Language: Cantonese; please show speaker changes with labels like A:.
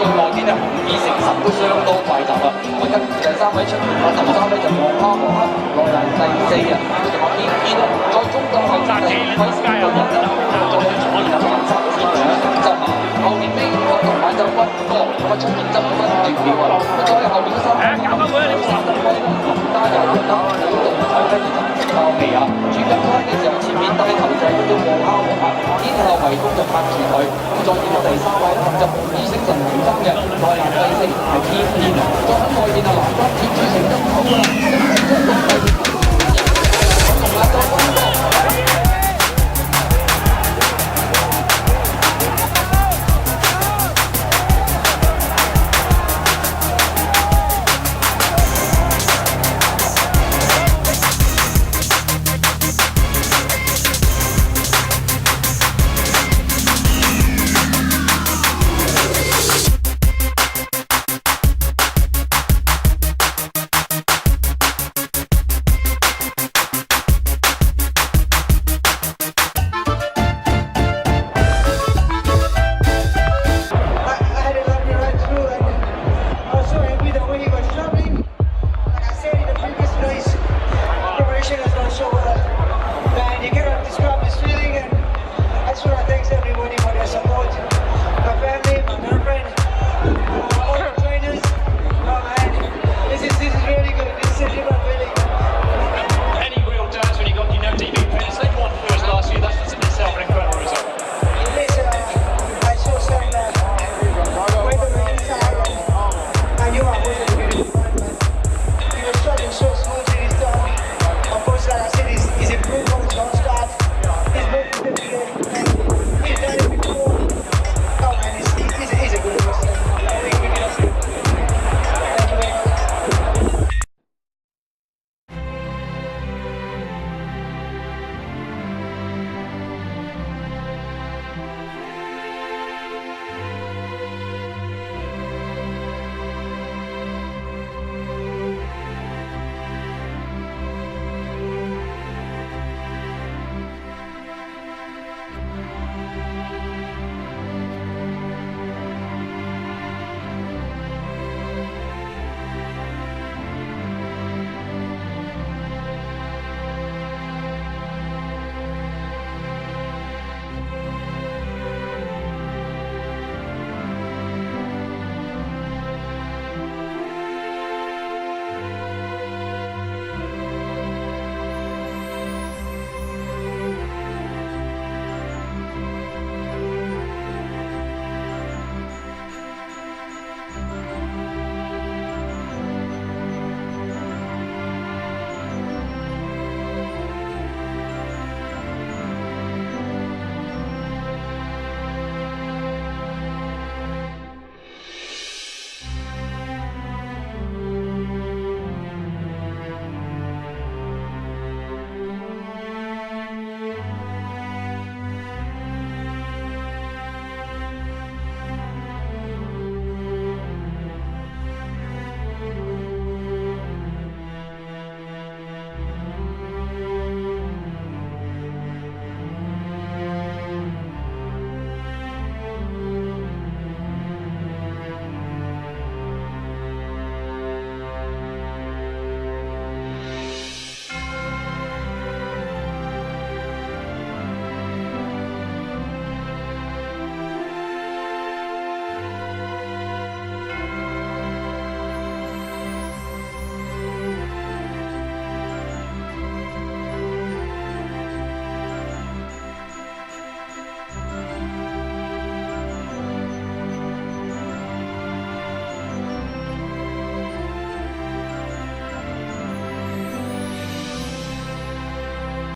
A: 個內邊咧以成10都相當快集啊！咁跟住第3位出現啦，第3位就望蝦望蝦，內欄第4啊，我天天啊，再中間係第5位4個人啦，再出現啦第3位先主執啊，後面尾個同埋就溫哥，咁啊出現執分奪秒啊，再後面3位3位啦，林家油啦，好動睇咧就直爆尾啊！轉緊彎嘅時候，前面帶頭就係叫望蝦望蝦，天後圍攻就拍住佢，咁再見到第3位咧就紅衣星神紅衫嘅，內欄第4係天天啊，再喺外邊啊藍衫貼住成金口啊，